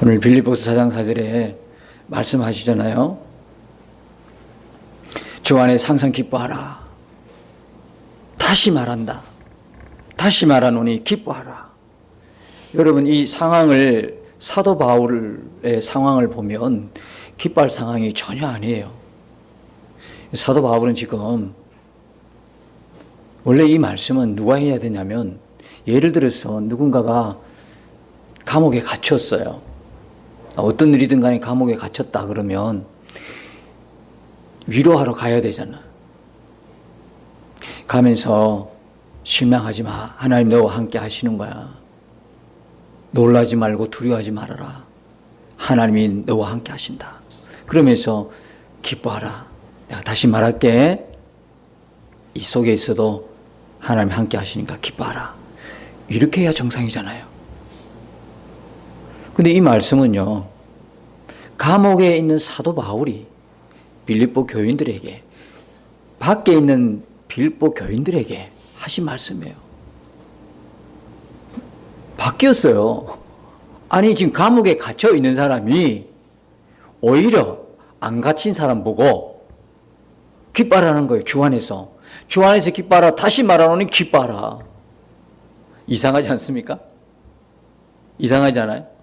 오늘 빌립보서 4장 4절에 말씀하시잖아요. 주 안에서 항상 기뻐하라. 다시 말한다. 다시 말하노니 기뻐하라. 여러분, 이 상황을, 사도 바울의 상황을 보면 기뻐할 상황이 전혀 아니에요. 사도 바울은 지금, 원래 이 말씀은 누가 해야 되냐면, 예를 들어서 누군가가 감옥에 갇혔어요. 어떤 일이든 간에 감옥에 갇혔다 그러면 위로하러 가야 되잖아. 가면서 실망하지 마. 하나님 너와 함께 하시는 거야. 놀라지 말고 두려워하지 말아라. 하나님이 너와 함께 하신다. 그러면서 기뻐하라. 내가 다시 말할게. 이 속에 있어도 하나님이 함께 하시니까 기뻐하라. 이렇게 해야 정상이잖아요. 근데 이 말씀은요, 감옥에 있는 사도 바울이 빌립보 교인들에게, 밖에 있는 빌립보 교인들에게 하신 말씀이에요. 바뀌었어요. 아니, 지금 감옥에 갇혀 있는 사람이 오히려 안 갇힌 사람 보고 기뻐하라는 거예요. 주 안에서. 주 안에서 기뻐하라. 다시 말하노니 기뻐하라. 이상하지 않습니까? 이상하지 않아요?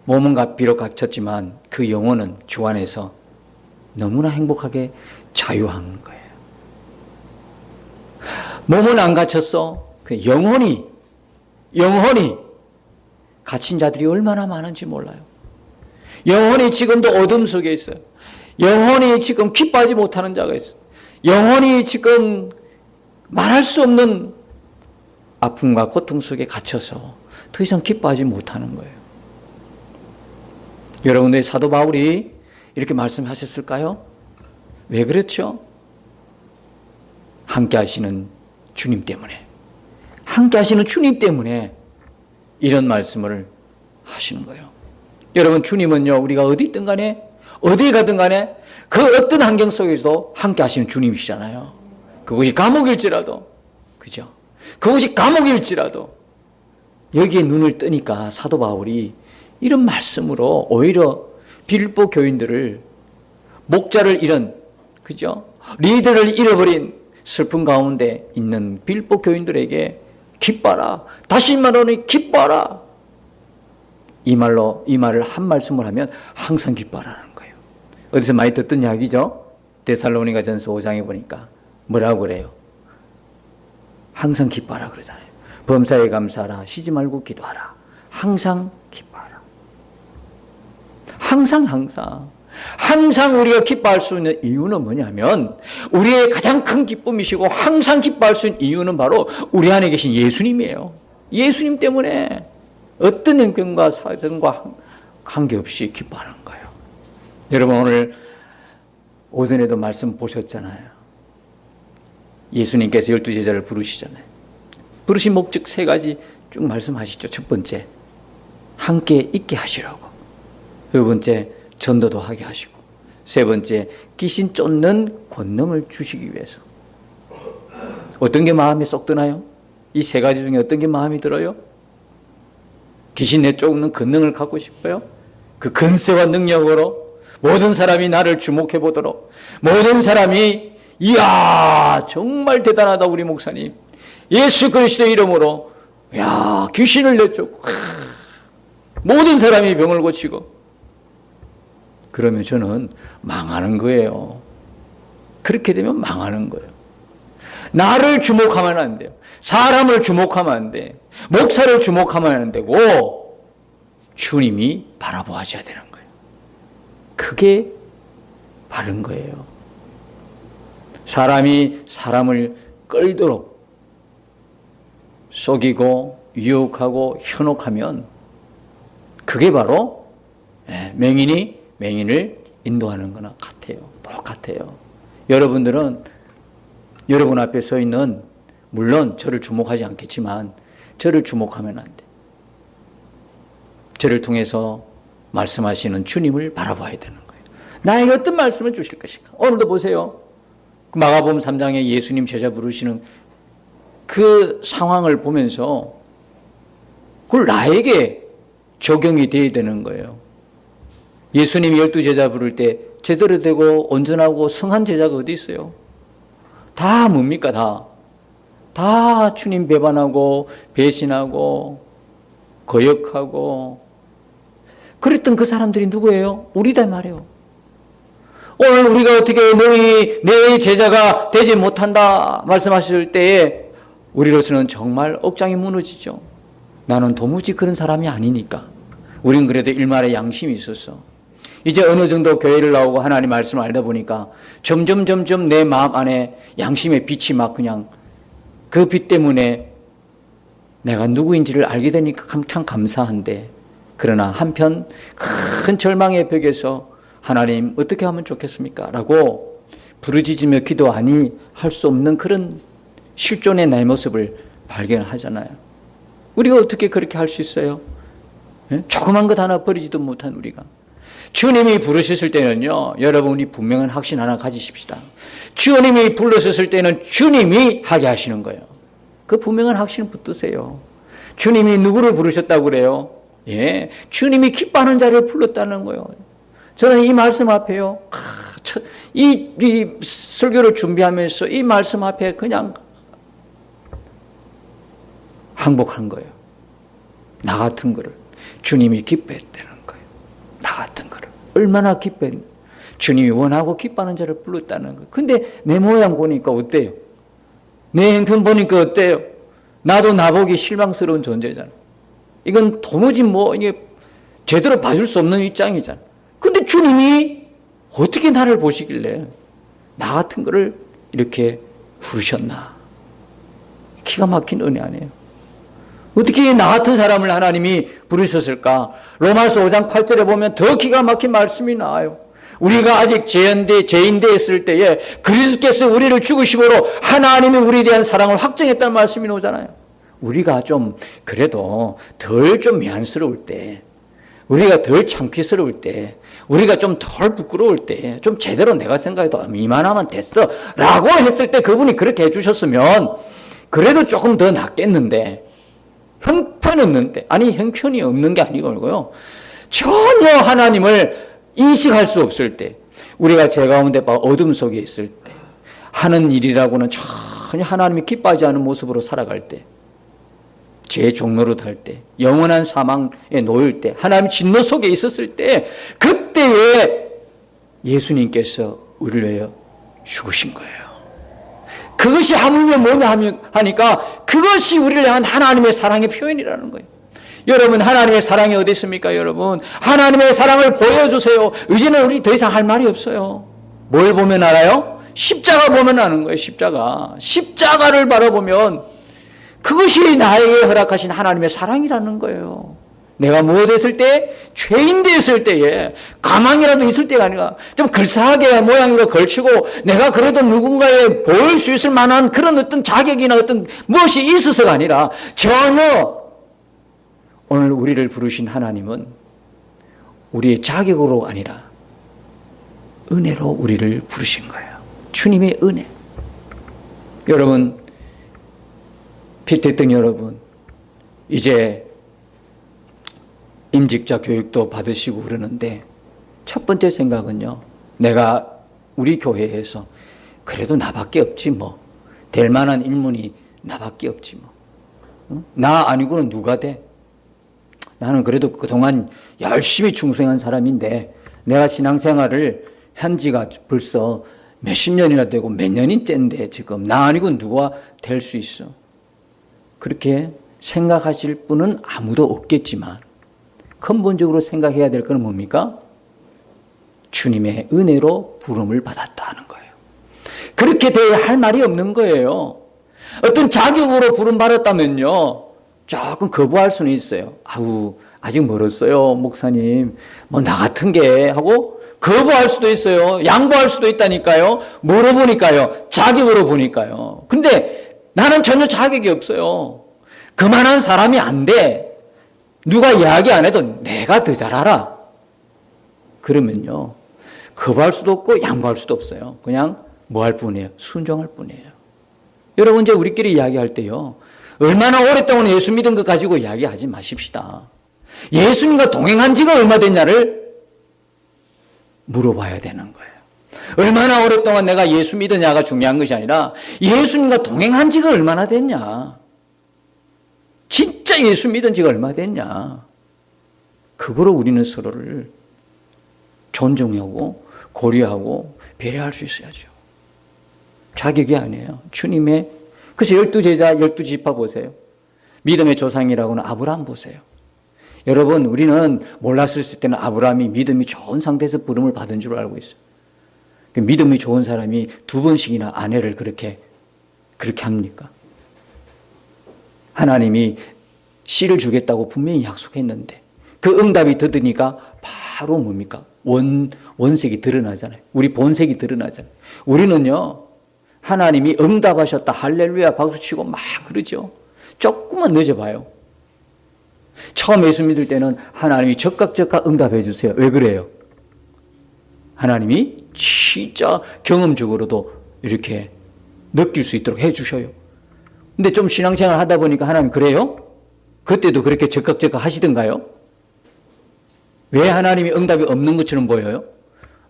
몸은 비록 갇혔지만 그 영혼은 주 안에서 너무나 행복하게 자유한 거예요. 몸은 안 갇혔어. 그 영혼이 갇힌 자들이 얼마나 많은지 몰라요. 영혼이 지금도 어둠 속에 있어요. 영혼이 지금 기뻐하지 못하는 자가 있어요. 영혼이 지금 말할 수 없는 아픔과 고통 속에 갇혀서 더 이상 기뻐하지 못하는 거예요. 여러분들, 사도 바울이 이렇게 말씀하셨을까요? 왜 그렇죠? 함께 하시는 주님 때문에, 함께 하시는 주님 때문에 이런 말씀을 하시는 거예요. 여러분, 주님은요, 우리가 어디 있든 간에, 어디 가든 간에 그 어떤 환경 속에서도 함께 하시는 주님이시잖아요. 그것이 감옥일지라도, 그죠? 그것이 감옥일지라도 여기에 눈을 뜨니까 사도 바울이 이런 말씀으로 오히려 빌립보 교인들을, 목자를 잃은, 그죠? 리더를 잃어버린 슬픔 가운데 있는 빌립보 교인들에게 기뻐라. 다시 말하니 기뻐라. 이 말을 한 말씀을 하면 항상 기뻐하라는 거예요. 어디서 많이 듣던 이야기죠? 데살로니가전서 5장에 보니까 뭐라고 그래요? 항상 기뻐하라 그러잖아요. 범사에 감사하라. 쉬지 말고 기도하라. 항상 기뻐하라. 항상 우리가 기뻐할 수 있는 이유는 뭐냐면, 우리의 가장 큰 기쁨이시고 항상 기뻐할 수 있는 이유는 바로 우리 안에 계신 예수님이에요. 예수님 때문에 어떤 형편과 사정과 관계없이 기뻐하는 거예요. 여러분, 오늘 오전에도 말씀 보셨잖아요. 예수님께서 12제자를 부르시잖아요. 부르신 목적 3가지 쭉 말씀하시죠. 첫 번째, 함께 있게 하시라고. 두 번째, 전도도 하게 하시고. 세 번째, 귀신 쫓는 권능을 주시기 위해서. 어떤 게 마음에 쏙 드나요? 이 3가지 중에 어떤 게 마음에 들어요? 귀신 내쫓는 권능을 갖고 싶어요? 그 권세와 능력으로 모든 사람이 나를 주목해 보도록, 모든 사람이 이야 정말 대단하다 우리 목사님, 예수 그리스도의 이름으로 야 귀신을 내쫓고 모든 사람이 병을 고치고, 그러면 저는 망하는 거예요. 그렇게 되면 망하는 거예요. 나를 주목하면 안 돼요. 사람을 주목하면 안 돼. 목사를 주목하면 안 되고 주님이 바라보아줘야 되는 거예요. 그게 바른 거예요. 사람이 사람을 끌도록 속이고 유혹하고 현혹하면 그게 바로 맹인이 맹인을 인도하는 거나 같아요. 똑같아요. 여러분들은 여러분 앞에 서 있는, 물론 저를 주목하지 않겠지만 저를 주목하면 안 돼. 저를 통해서 말씀하시는 주님을 바라봐야 되는 거예요. 나에게 어떤 말씀을 주실 것인가. 오늘도 보세요. 마가복음 3장에 예수님 제자 부르시는 그 상황을 보면서 그걸 나에게 적용이 돼야 되는 거예요. 예수님이 12제자 부를 때 제대로 되고 온전하고 성한 제자가 어디 있어요? 다 뭡니까? 다 주님 배반하고 배신하고 거역하고 그랬던 그 사람들이 누구예요? 우리다 말이에요. 오늘 우리가 어떻게 너희 내 제자가 되지 못한다 말씀하실 때에 우리로서는 정말 억장이 무너지죠. 나는 도무지 그런 사람이 아니니까. 우린 그래도 일말의 양심이 있었어. 이제 어느 정도 교회를 나오고 하나님 말씀을 알다 보니까 점점 내 마음 안에 양심의 빛이 막 그냥 그 빛 때문에 내가 누구인지를 알게 되니까 참 감사한데, 그러나 한편 큰 절망의 벽에서 하나님 어떻게 하면 좋겠습니까? 라고 부르짖으며 기도하니 할 수 없는 그런 실존의 나의 모습을 발견하잖아요. 우리가 어떻게 그렇게 할 수 있어요? 조그만 것 하나 버리지도 못한 우리가. 주님이 부르셨을 때는요, 여러분 우리 분명한 확신 하나 가지십시다. 주님이 불러셨을 때는 주님이 하게 하시는 거예요. 그 분명한 확신을 붙드세요. 주님이 누구를 부르셨다고 그래요? 예, 주님이 기뻐하는 자를 불렀다는 거예요. 저는 이 말씀 앞에요, 이 설교를 준비하면서 이 말씀 앞에 그냥 항복한 거예요. 나 같은 거를 주님이 기뻐했다는 거예요. 나 같은 거를 얼마나 기뻐했는지, 주님이 원하고 기뻐하는 자를 불렀다는 거예요. 근데 내 모양 보니까 어때요? 내 형편 보니까 어때요? 나도 나보기 실망스러운 존재잖아. 이건 도무지 이게 제대로 봐줄 수 없는 입장이잖아. 근데 주님이 어떻게 나를 보시길래 나 같은 거를 이렇게 부르셨나? 기가 막힌 은혜 아니에요. 어떻게 나 같은 사람을 하나님이 부르셨을까? 로마서 5장 8절에 보면 더 기가 막힌 말씀이 나와요. 우리가 아직 죄인되어 있을 때에 그리스도께서 우리를 죽으심으로 하나님이 우리에 대한 사랑을 확정했다는 말씀이 나오잖아요. 우리가 좀 그래도 덜 좀 미안스러울 때, 우리가 덜 창피스러울 때, 우리가 좀 덜 부끄러울 때, 좀 제대로 내가 생각해도 이만하면 됐어 라고 했을 때 그분이 그렇게 해주셨으면 그래도 조금 더 낫겠는데, 형편없는데, 아니 형편이 없는 게 아니고요, 전혀 하나님을 인식할 수 없을 때, 우리가 죄 가운데 어둠 속에 있을 때, 하는 일이라고는 전혀 하나님이 기뻐하지 않은 모습으로 살아갈 때, 죄의 종로로 탈 때, 영원한 사망에 놓일 때, 하나님 진노 속에 있었을 때, 그때에 예수님께서 우리를 위하여 죽으신 거예요. 그것이 하물며 뭐냐 하니까 그것이 우리를 향한 하나님의 사랑의 표현이라는 거예요. 여러분, 하나님의 사랑이 어디 있습니까? 여러분, 하나님의 사랑을 보여주세요. 이제는 우리 더 이상 할 말이 없어요. 뭘 보면 알아요? 십자가 보면 아는 거예요. 십자가를 바라보면 그것이 나에게 허락하신 하나님의 사랑이라는 거예요. 내가 무엇 했을 때? 죄인 되었을 때에, 가망이라도 있을 때가 아니라 좀 글싸하게 모양으로 걸치고 내가 그래도 누군가에 보일 수 있을 만한 그런 어떤 자격이나 어떤 무엇이 있어서가 아니라, 전혀 오늘 우리를 부르신 하나님은 우리의 자격으로 아니라 은혜로 우리를 부르신 거예요. 주님의 은혜. 여러분, 피트등 여러분, 이제 임직자 교육도 받으시고 그러는데, 첫 번째 생각은요, 내가 우리 교회에서 그래도 나밖에 없지 뭐, 될 만한 인문이 나밖에 없지 뭐, 나 아니고는 누가 돼? 나는 그래도 그동안 열심히 충성한 사람인데 내가 신앙생활을 한 지가 벌써 몇십 년이나 되고 몇 년인째인데 지금 나 아니고는 누가 될 수 있어? 그렇게 생각하실 분은 아무도 없겠지만 근본적으로 생각해야 될 건 뭡니까? 주님의 은혜로 부름을 받았다 하는 거예요. 그렇게 돼야 할 말이 없는 거예요. 어떤 자격으로 부름 받았다면요, 조금 거부할 수는 있어요. 아직 멀었어요, 목사님. 나 같은 게 하고 거부할 수도 있어요. 양보할 수도 있다니까요. 뭐로 보니까요? 자격으로 보니까요. 근데 나는 전혀 자격이 없어요. 그만한 사람이 안 돼. 누가 이야기 안 해도 내가 더 잘 알아. 그러면요, 거부할 수도 없고 양보할 수도 없어요. 그냥 뭐 할 뿐이에요? 순종할 뿐이에요. 여러분, 이제 우리끼리 이야기할 때요, 얼마나 오랫동안 예수 믿은 것 가지고 이야기하지 마십시다. 예수님과 동행한 지가 얼마 됐냐를 물어봐야 되는 거예요. 얼마나 오랫동안 내가 예수 믿었냐가 중요한 것이 아니라 예수님과 동행한 지가 얼마나 됐냐. 진짜 예수 믿은 지가 얼마 됐냐. 그거로 우리는 서로를 존중하고 고려하고 배려할 수 있어야죠. 자격이 아니에요. 주님의, 그래서 12제자 12지파 보세요. 믿음의 조상이라고는 아브라함 보세요. 여러분, 우리는 몰랐을 때는 아브라함이 믿음이 좋은 상태에서 부름을 받은 줄 알고 있어요. 믿음이 좋은 사람이 2번씩이나 아내를 그렇게 합니까? 하나님이 씨를 주겠다고 분명히 약속했는데 그 응답이 더드니까 바로 뭡니까? 원색이 드러나잖아요. 우리 본색이 드러나잖아요. 우리는요, 하나님이 응답하셨다 할렐루야 박수치고 막 그러죠. 조금만 늦어봐요. 처음 예수 믿을 때는 하나님이 적각 응답해 주세요. 왜 그래요? 하나님이 진짜 경험적으로도 이렇게 느낄 수 있도록 해 주셔요. 근데 좀 신앙생활 하다 보니까 하나님 그래요? 그때도 그렇게 적각 하시던가요? 왜 하나님이 응답이 없는 것처럼 보여요?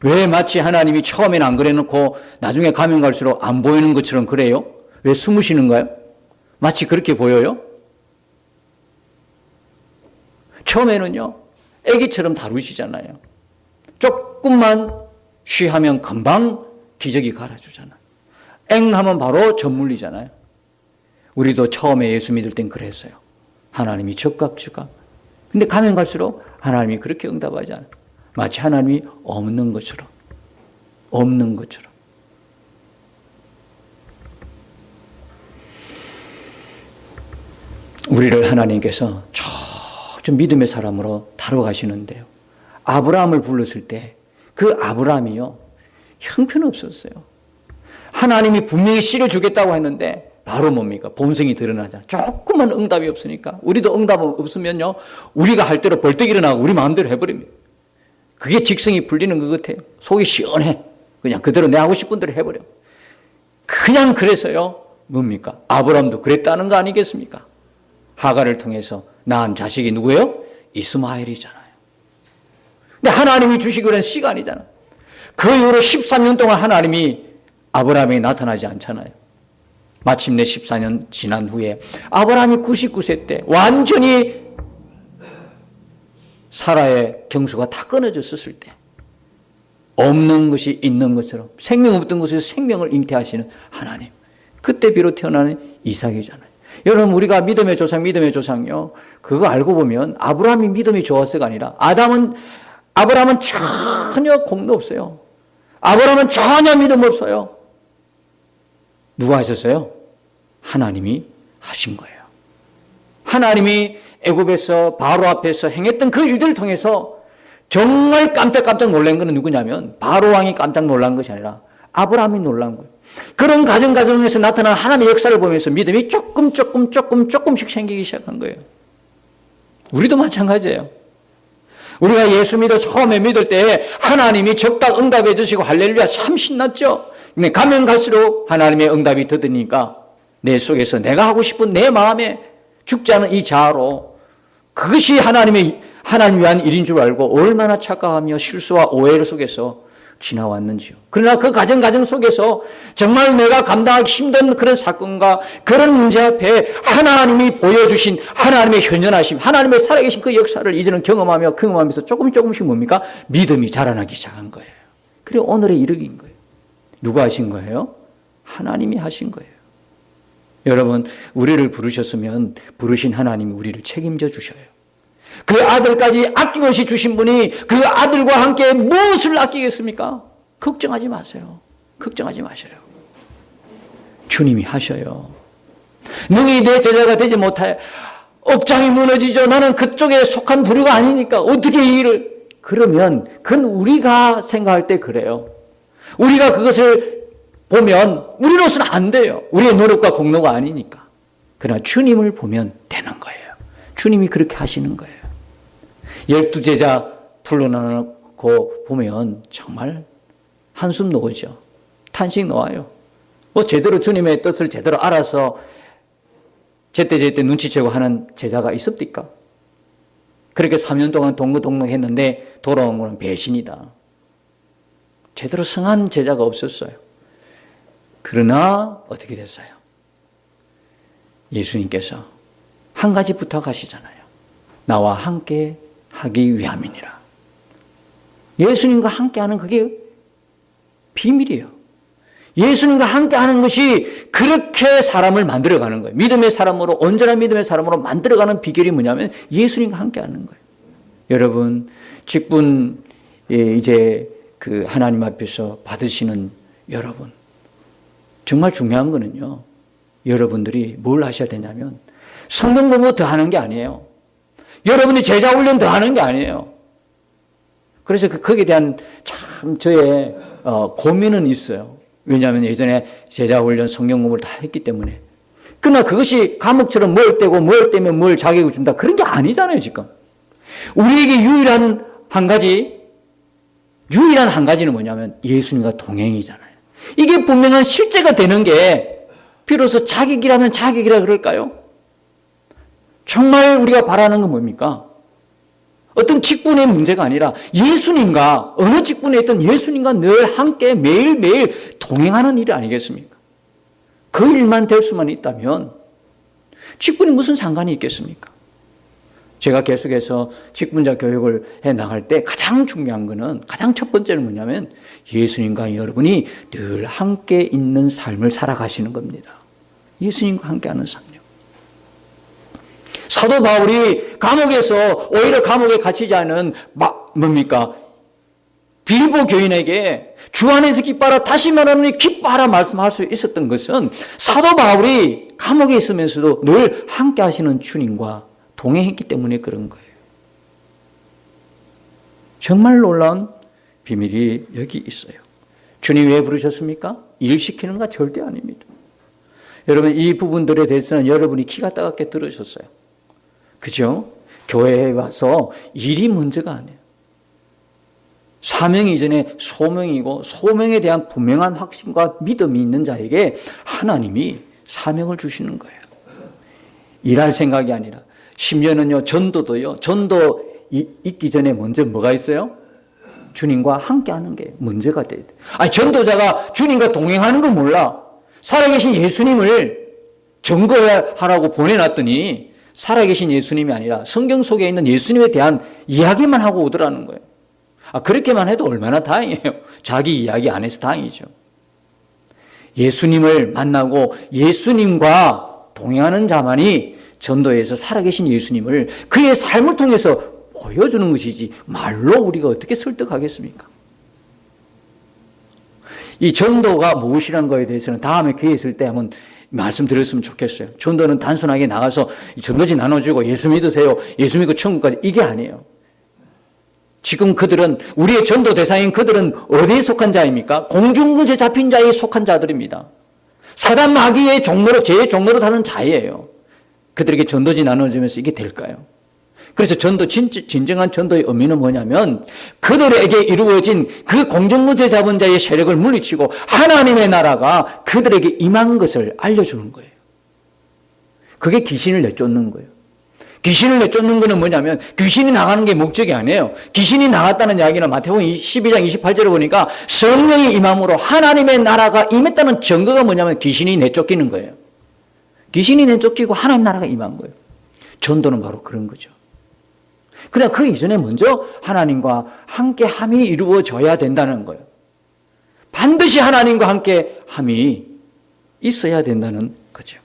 왜 마치 하나님이 처음에는 안 그래놓고 나중에 가면 갈수록 안 보이는 것처럼 그래요? 왜 숨으시는가요? 마치 그렇게 보여요? 처음에는요, 애기처럼 다루시잖아요. 조금만 쉬하면 금방 기적이 갈아주잖아요. 엥 하면 바로 젖물리잖아요. 우리도 처음에 예수 믿을 땐 그랬어요. 하나님이 적각. 근데 가면 갈수록 하나님이 그렇게 응답하지 않아요. 마치 하나님이 없는 것처럼. 우리를 하나님께서 좀 믿음의 사람으로 다뤄가시는데요. 아브라함을 불렀을 때 그 아브라함이요, 형편없었어요. 하나님이 분명히 씨를 주겠다고 했는데 바로 뭡니까? 본성이 드러나잖아요. 조금만 응답이 없으니까. 우리도 응답 없으면요, 우리가 할 대로 벌떡 일어나고 우리 마음대로 해버립니다. 그게 직성이 풀리는 것 같아요. 속이 시원해. 그냥 그대로 내 하고 싶은 대로 해버려. 그냥 그래서요, 뭡니까? 아브라함도 그랬다는 거 아니겠습니까? 하갈을 통해서 낳은 자식이 누구예요? 이스마엘이잖아요. 근데 하나님이 주시기로 한 시간이잖아요. 그 이후로 13년 동안 하나님이 아브라함에게 나타나지 않잖아요. 마침내 14년 지난 후에 아브라함이 99세 때 완전히 사라의 경수가 다 끊어졌었을 때 없는 것이 있는 것처럼 생명 없던 곳에서 생명을 잉태하시는 하나님, 그때 비로 태어나는 이삭이잖아요. 여러분, 우리가 믿음의 조상요, 그거 알고 보면 아브라함이 믿음이 좋았어가 아니라 아브라함은 전혀 공로 없어요. 아브라함은 전혀 믿음 없어요. 누가 하셨어요? 하나님이 하신 거예요. 하나님이 애굽에서 바로 앞에서 행했던 그 일들을 통해서 정말 깜짝 놀란 것은 누구냐면 바로 왕이 깜짝 놀란 것이 아니라 아브라함이 놀란 거예요. 그런 과정에서 나타난 하나님의 역사를 보면서 믿음이 조금씩 생기기 시작한 거예요. 우리도 마찬가지예요. 우리가 예수 믿어 처음에 믿을 때 하나님이 적당 응답해 주시고 할렐루야 참 신났죠. 근데 가면 갈수록 하나님의 응답이 더드니까 내 속에서 내가 하고 싶은 내 마음에 죽지 않은 이 자아로 그것이 하나님 위한 일인 줄 알고 얼마나 착각하며 실수와 오해 속에서 지나왔는지요. 그러나 그 과정 속에서 정말 내가 감당하기 힘든 그런 사건과 그런 문제 앞에 하나님이 보여주신 하나님의 현존하심, 하나님의 살아계신 그 역사를 이제는 경험하면서 조금씩 뭡니까? 믿음이 자라나기 시작한 거예요. 그리고 오늘에 이르긴 거예요. 누가 하신 거예요? 하나님이 하신 거예요. 여러분, 우리를 부르셨으면 부르신 하나님이 우리를 책임져 주셔요. 그 아들까지 아낌없이 주신 분이 그 아들과 함께 무엇을 아끼겠습니까? 걱정하지 마세요. 걱정하지 마셔요. 주님이 하셔요. 능히 내 제자가 되지 못하여 억장이 무너지죠. 나는 그쪽에 속한 부류가 아니니까 어떻게 이 일을. 그러면 그건 우리가 생각할 때 그래요. 우리가 그것을 보면 우리로서는 안 돼요. 우리의 노력과 공로가 아니니까. 그러나 주님을 보면 되는 거예요. 주님이 그렇게 하시는 거예요. 12제자 불러놓고 보면 정말 한숨 놓으죠. 탄식 놓아요. 제대로 주님의 뜻을 제대로 알아서 제때 눈치채고 하는 제자가 있습니까? 그렇게 3년 동안 동거동락했는데 돌아온 것은 배신이다. 제대로 성한 제자가 없었어요. 그러나 어떻게 됐어요? 예수님께서 한 가지 부탁하시잖아요. 나와 함께 하기 위함이니라. 예수님과 함께하는 그게 비밀이에요. 예수님과 함께하는 것이 그렇게 사람을 만들어가는 거예요. 믿음의 사람으로, 온전한 믿음의 사람으로 만들어가는 비결이 뭐냐면 예수님과 함께하는 거예요. 여러분, 직분 이제 그 하나님 앞에서 받으시는 여러분, 정말 중요한 거는요, 여러분들이 뭘 하셔야 되냐면 성경 공부 더 하는 게 아니에요. 여러분이 제자 훈련 더 하는 게 아니에요. 그래서 거기에 대한 참 저의 고민은 있어요. 왜냐하면 예전에 제자 훈련 성경 공부를 다 했기 때문에. 그러나 그것이 과목처럼 뭘 떼고 뭘 떼면 뭘 자격을 준다, 그런 게 아니잖아요 지금. 우리에게 유일한 한 가지는 뭐냐면 예수님과 동행이잖아요. 이게 분명한 실제가 되는 게 비로소 자격이라면 자격이라 그럴까요? 정말 우리가 바라는 건 뭡니까? 어떤 직분의 문제가 아니라 예수님과, 어느 직분에 있든 예수님과 늘 함께 매일매일 동행하는 일 아니겠습니까? 그 일만 될 수만 있다면 직분이 무슨 상관이 있겠습니까? 제가 계속해서 직분자 교육을 해 나갈 때 가장 중요한 거는, 가장 첫 번째는 뭐냐면 예수님과 여러분이 늘 함께 있는 삶을 살아가시는 겁니다. 예수님과 함께하는 삶이요. 사도 바울이 감옥에서 오히려 감옥에 갇히지 않은 빌보 교인에게 주 안에서 기뻐하라, 다시 말하노니 기뻐하라 말씀할 수 있었던 것은 사도 바울이 감옥에 있으면서도 늘 함께 하시는 주님과 동행했기 때문에 그런 거예요. 정말 놀라운 비밀이 여기 있어요. 주님 왜 부르셨습니까? 일 시키는 거 절대 아닙니다. 여러분, 이 부분들에 대해서는 여러분이 키가 따갑게 들으셨어요. 그죠? 교회에 와서 일이 문제가 아니에요. 사명 이전에 소명이고, 소명에 대한 분명한 확신과 믿음이 있는 자에게 하나님이 사명을 주시는 거예요. 일할 생각이 아니라. 심지어는요, 전도도요, 전도 있기 전에 먼저 뭐가 있어요? 주님과 함께 하는 게 문제가 돼야 돼. 아니, 전도자가 주님과 동행하는 건 몰라. 살아계신 예수님을 증거하라고 보내놨더니 살아계신 예수님이 아니라 성경 속에 있는 예수님에 대한 이야기만 하고 오더라는 거예요. 그렇게만 해도 얼마나 다행이에요. 자기 이야기 안 해서 다행이죠. 예수님을 만나고 예수님과 동행하는 자만이 전도에서 살아계신 예수님을 그의 삶을 통해서 보여주는 것이지, 말로 우리가 어떻게 설득하겠습니까? 이 전도가 무엇이라는 거에 대해서는 다음에 기회 있을 때 한번 말씀드렸으면 좋겠어요. 전도는 단순하게 나가서 전도지 나눠주고 예수 믿으세요, 예수 믿고 천국까지, 이게 아니에요. 지금 그들은, 우리의 전도 대상인 그들은 어디에 속한 자입니까? 공중근세 잡힌 자에 속한 자들입니다. 사단 마귀의 종로로, 죄의 종로로 다는 자예요. 그들에게 전도지 나눠주면서 이게 될까요? 그래서 진정한 전도의 의미는 뭐냐면 그들에게 이루어진 그 공중근세 잡은 자의 세력을 물리치고 하나님의 나라가 그들에게 임한 것을 알려주는 거예요. 그게 귀신을 내쫓는 거예요. 귀신을 내쫓는 거는 뭐냐면 귀신이 나가는 게 목적이 아니에요. 귀신이 나갔다는 이야기는 마태복음 12장 28절에 보니까 성령이 임함으로 하나님의 나라가 임했다는 증거가 뭐냐면 귀신이 내쫓기는 거예요. 귀신이 내쫓기고 하나님 나라가 임한 거예요. 전도는 바로 그런 거죠. 그러나 그 이전에 먼저 하나님과 함께함이 이루어져야 된다는 거예요. 반드시 하나님과 함께함이 있어야 된다는 거죠.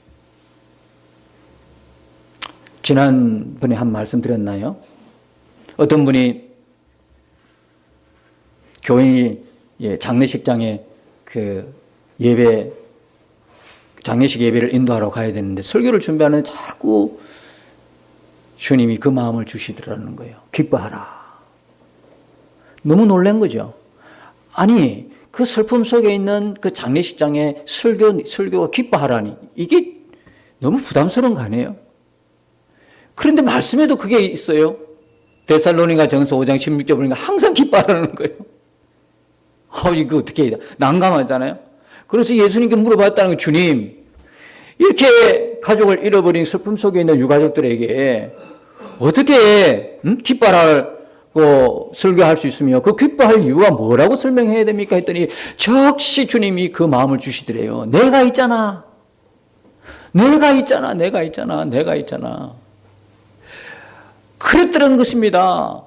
지난번에 한 말씀 드렸나요? 어떤 분이 교회 장례식장에 장례식 예배를 인도하러 가야 되는데 설교를 준비하는 자꾸 주님이 그 마음을 주시더라는 거예요. 기뻐하라. 너무 놀란 거죠. 아니, 그 슬픔 속에 있는 그 장례식장에 설교가 기뻐하라니, 이게 너무 부담스러운 거 아니에요? 그런데 말씀에도 그게 있어요. 데살로니가 전서 5장 16절 보니까 항상 기뻐하라는 거예요. 이거 어떻게 해야 돼? 난감하잖아요. 그래서 예수님께 물어봤다는 거예요. 주님, 이렇게 가족을 잃어버린 슬픔 속에 있는 유가족들에게 어떻게 기뻐하고 설교할 수 있으며 그 기뻐할 이유가 뭐라고 설명해야 됩니까? 했더니 적시 주님이 그 마음을 주시더래요. 내가 있잖아. 내가 있잖아. 내가 있잖아. 내가 있잖아. 그랬더라는 것입니다.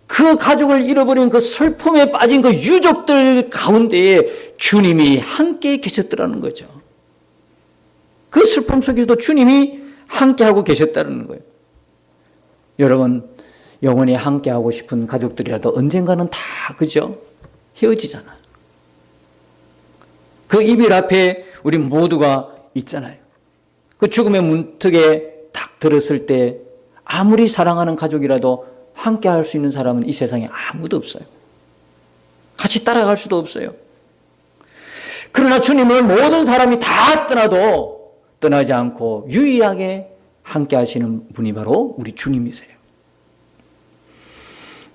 그 가족을 잃어버린 그 슬픔에 빠진 그 유족들 가운데에 주님이 함께 계셨더라는 거죠. 그 슬픔 속에서도 주님이 함께하고 계셨다는 거예요. 여러분, 영원히 함께하고 싶은 가족들이라도 언젠가는 다 그죠? 헤어지잖아. 그 이별 앞에 우리 모두가 있잖아요. 그 죽음의 문턱에 딱 들었을 때 아무리 사랑하는 가족이라도 함께할 수 있는 사람은 이 세상에 아무도 없어요. 같이 따라갈 수도 없어요. 그러나 주님은 모든 사람이 다 떠나도 떠나지 않고 유일하게 함께 하시는 분이 바로 우리 주님이세요.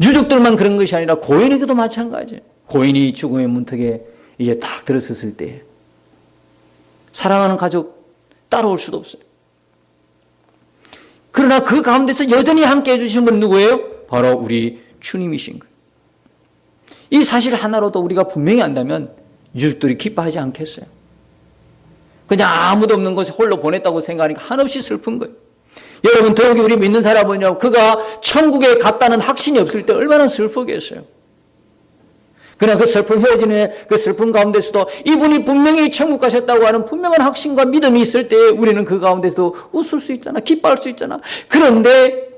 유족들만 그런 것이 아니라 고인에게도 마찬가지예요. 고인이 죽음의 문턱에 이제 딱 들어섰을 때 사랑하는 가족 따라올 수도 없어요. 그러나 그 가운데서 여전히 함께 해주신 분은 누구예요? 바로 우리 주님이신 거예요. 이 사실 하나로도 우리가 분명히 안다면 유족들이 기뻐하지 않겠어요? 그냥 아무도 없는 곳에 홀로 보냈다고 생각하니까 한없이 슬픈 거예요. 여러분, 더욱이 우리 믿는 사람은요, 그가 천국에 갔다는 확신이 없을 때 얼마나 슬프겠어요. 그러나 그 슬픈 헤어지는 그 슬픈 가운데서도 이분이 분명히 천국 가셨다고 하는 분명한 확신과 믿음이 있을 때 우리는 그 가운데서도 웃을 수 있잖아. 기뻐할 수 있잖아. 그런데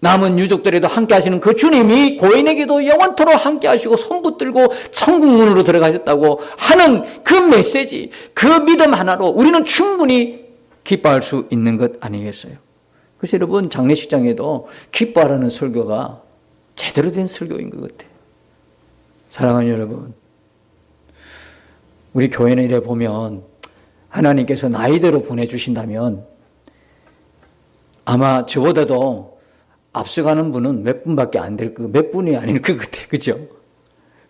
남은 유족들에도 함께 하시는 그 주님이 고인에게도 영원토록 함께 하시고 손 붙들고 천국 문으로 들어가셨다고 하는 그 메시지, 그 믿음 하나로 우리는 충분히 기뻐할 수 있는 것 아니겠어요? 그래서 여러분, 장례식장에도 기뻐하라는 설교가 제대로 된 설교인 것 같아요. 사랑하는 여러분, 우리 교회는 이래 보면 하나님께서 나이대로 보내주신다면 아마 저보다도 앞서가는 분은 몇 분밖에 안 될 거, 몇 분이 아닐 것 같아요. 그죠?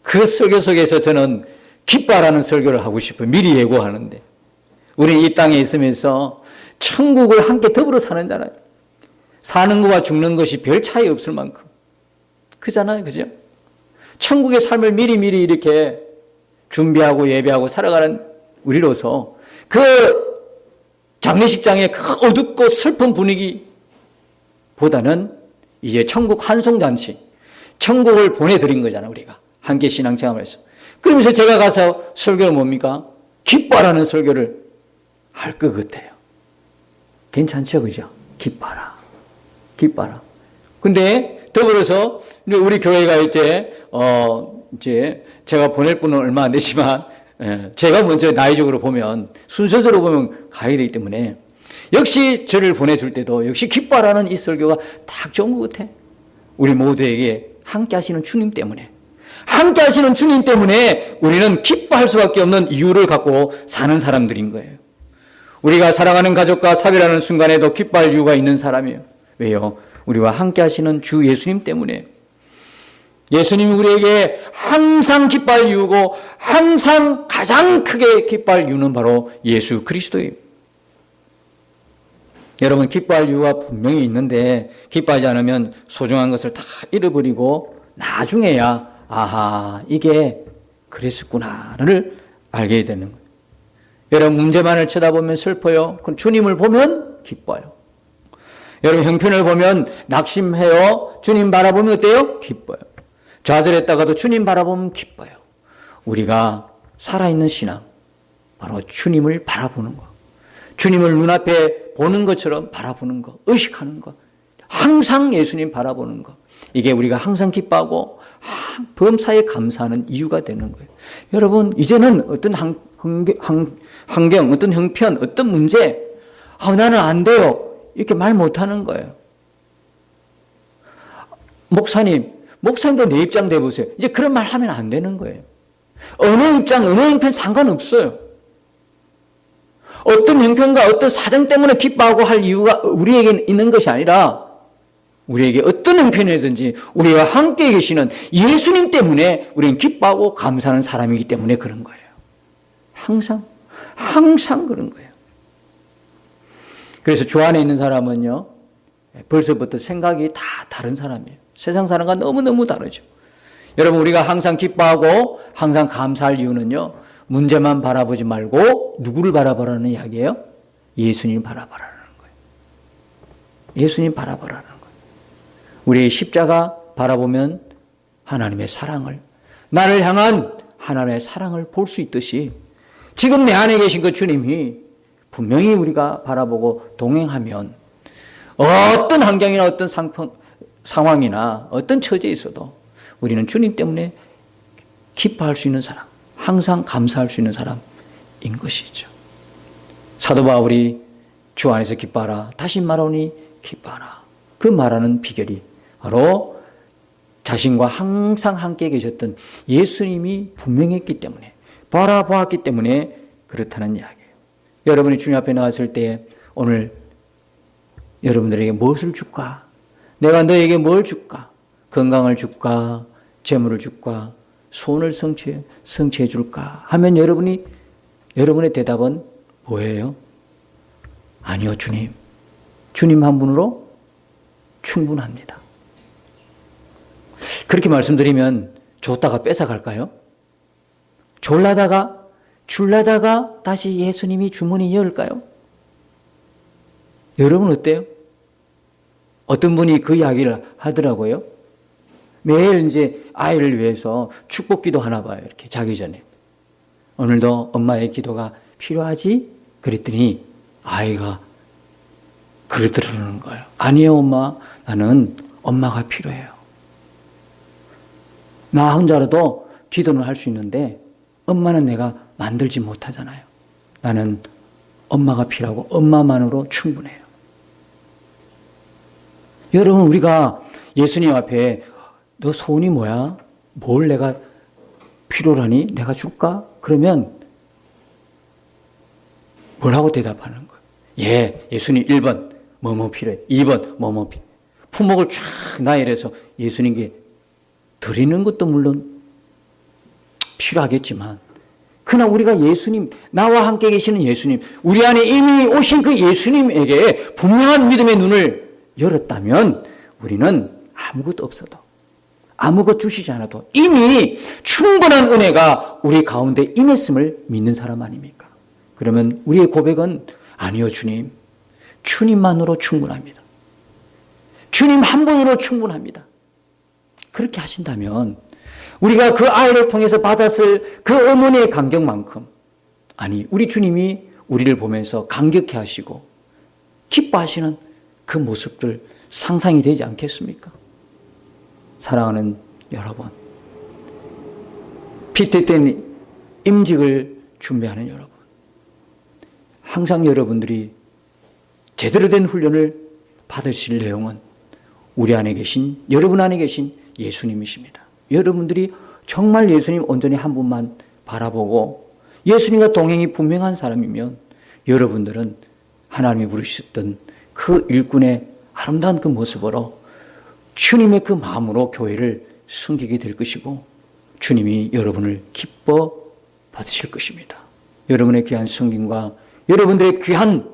그 설교 속에서 저는 기뻐하라는 설교를 하고 싶어요. 미리 예고하는데. 우리 이 땅에 있으면서 천국을 함께 더불어 사는 자라요. 사는 것과 죽는 것이 별 차이 없을 만큼. 그잖아요. 그죠? 천국의 삶을 미리미리 이렇게 준비하고 예배하고 살아가는 우리로서 그 장례식장의 그 어둡고 슬픈 분위기보다는 이제 천국 환송잔치, 천국을 보내드린 거잖아, 우리가. 함께 신앙 체험해서. 그러면서 제가 가서 설교를 뭡니까? 기뻐하라는 설교를 할 것 같아요. 괜찮죠? 그죠? 기뻐하라. 기뻐하라. 근데 더불어서 우리 교회가 이제 제가 보낼 분은 얼마 안 되지만, 제가 먼저 나이적으로 보면, 순서대로 보면 가야 되기 때문에, 역시 저를 보내줄 때도 역시 기뻐하라는 이 설교가 딱 좋은 것 같아. 우리 모두에게 함께 하시는 주님 때문에. 함께 하시는 주님 때문에 우리는 기뻐할 수밖에 없는 이유를 갖고 사는 사람들인 거예요. 우리가 사랑하는 가족과 사별하는 순간에도 기뻐할 이유가 있는 사람이에요. 왜요? 우리와 함께 하시는 주 예수님 때문에. 예수님이 우리에게 항상 기뻐할 이유고 항상 가장 크게 기뻐할 이유는 바로 예수 그리스도예요. 여러분, 기뻐할 이유가 분명히 있는데 기뻐하지 않으면 소중한 것을 다 잃어버리고 나중에야 아하, 이게 그랬었구나를 알게 되는 거예요. 여러분, 문제만을 쳐다보면 슬퍼요. 그럼 주님을 보면 기뻐요. 여러분, 형편을 보면 낙심해요. 주님 바라보면 어때요? 기뻐요. 좌절했다가도 주님 바라보면 기뻐요. 우리가 살아있는 신앙, 바로 주님을 바라보는 것. 주님을 눈앞에 보는 것처럼 바라보는 것, 의식하는 것. 항상 예수님 바라보는 것. 이게 우리가 항상 기뻐하고 범사에 감사하는 이유가 되는 거예요. 여러분, 이제는 어떤 환경, 어떤 형편, 어떤 문제, 나는 안 돼요. 이렇게 말 못하는 거예요. 목사님도 내 입장 내보세요. 이제 그런 말 하면 안 되는 거예요. 어느 입장, 어느 형편 상관없어요. 어떤 형편과 어떤 사정 때문에 기뻐하고 할 이유가 우리에게 있는 것이 아니라 우리에게 어떤 형편이든지 우리와 함께 계시는 예수님 때문에 우리는 기뻐하고 감사하는 사람이기 때문에 그런 거예요. 항상 그런 거예요. 그래서 주 안에 있는 사람은요, 벌써부터 생각이 다 다른 사람이에요. 세상 사람과 너무너무 다르죠. 여러분, 우리가 항상 기뻐하고 항상 감사할 이유는요, 문제만 바라보지 말고 누구를 바라보라는 이야기예요? 예수님 바라보라는 거예요. 예수님 바라보라는 거예요. 우리의 십자가 바라보면 하나님의 사랑을, 나를 향한 하나님의 사랑을 볼 수 있듯이 지금 내 안에 계신 그 주님이 분명히 우리가 바라보고 동행하면 어떤 환경이나 어떤 상황이나 어떤 처지에 있어도 우리는 주님 때문에 기뻐할 수 있는 사람, 항상 감사할 수 있는 사람인 것이죠. 사도 바울이 주 안에서 기뻐하라, 다시 말하오니 기뻐하라. 그 말하는 비결이 바로 자신과 항상 함께 계셨던 예수님이 분명했기 때문에, 바라보았기 때문에 그렇다는 이야기예요. 여러분이 주님 앞에 나왔을 때 오늘 여러분들에게 무엇을 줄까? 내가 너에게 뭘 줄까? 건강을 줄까? 재물을 줄까? 소원을 성취해 줄까? 하면 여러분의 대답은 뭐예요? 아니요, 주님. 주님 한 분으로 충분합니다. 그렇게 말씀드리면 줬다가 뺏어갈까요? 줄라다가 다시 예수님이 주머니 열까요? 여러분 어때요? 어떤 분이 그 이야기를 하더라고요. 매일 이제 아이를 위해서 축복 기도 하나 봐요. 이렇게 자기 전에. 오늘도 엄마의 기도가 필요하지? 그랬더니 아이가 그러더라는 거예요. 아니요, 엄마. 나는 엄마가 필요해요. 나 혼자라도 기도는 할 수 있는데 엄마는 내가 만들지 못하잖아요. 나는 엄마가 필요하고 엄마만으로 충분해요. 여러분, 우리가 예수님 앞에 너 소원이 뭐야? 뭘 내가 필요로 하니? 내가 줄까? 그러면 뭐라고 대답하는 거예요? 예, 예수님 1번 뭐뭐 필요해. 2번 뭐뭐 필요해. 품목을 쫙 나열해서 예수님께 드리는 것도 물론 필요하겠지만, 그러나 우리가 예수님, 나와 함께 계시는 예수님, 우리 안에 이미 오신 그 예수님에게 분명한 믿음의 눈을 열었다면 우리는 아무것도 없어도, 아무것 주시지 않아도 이미 충분한 은혜가 우리 가운데 임했음을 믿는 사람 아닙니까? 그러면 우리의 고백은 아니요, 주님. 주님만으로 충분합니다. 주님 한 분으로 충분합니다. 그렇게 하신다면 우리가 그 아이를 통해서 받았을 그 어머니의 감격만큼, 아니, 우리 주님이 우리를 보면서 감격해 하시고 기뻐하시는 그 모습들 상상이 되지 않겠습니까? 사랑하는 여러분, 피트된 임직을 준비하는 여러분, 항상 여러분들이 제대로 된 훈련을 받으실 내용은 우리 안에 계신, 여러분 안에 계신 예수님이십니다. 여러분들이 정말 예수님 온전히 한 분만 바라보고 예수님과 동행이 분명한 사람이면 여러분들은 하나님이 부르셨던 그 일꾼의 아름다운 그 모습으로 주님의 그 마음으로 교회를 섬기게 될 것이고 주님이 여러분을 기뻐 받으실 것입니다. 여러분의 귀한 섬김과 여러분들의 귀한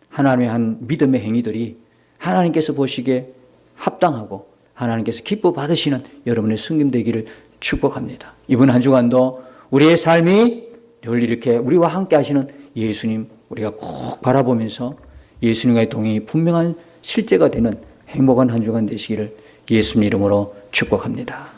하나님의 한 믿음의 행위들이 하나님께서 보시기에 합당하고 하나님께서 기뻐 받으시는 여러분의 섬김 되기를 축복합니다. 이번 한 주간도 우리의 삶이 늘 이렇게 우리와 함께 하시는 예수님 우리가 꼭 바라보면서 예수님과의 동행이 분명한 실제가 되는 행복한 한 주간 되시기를 예수님 이름으로 축복합니다.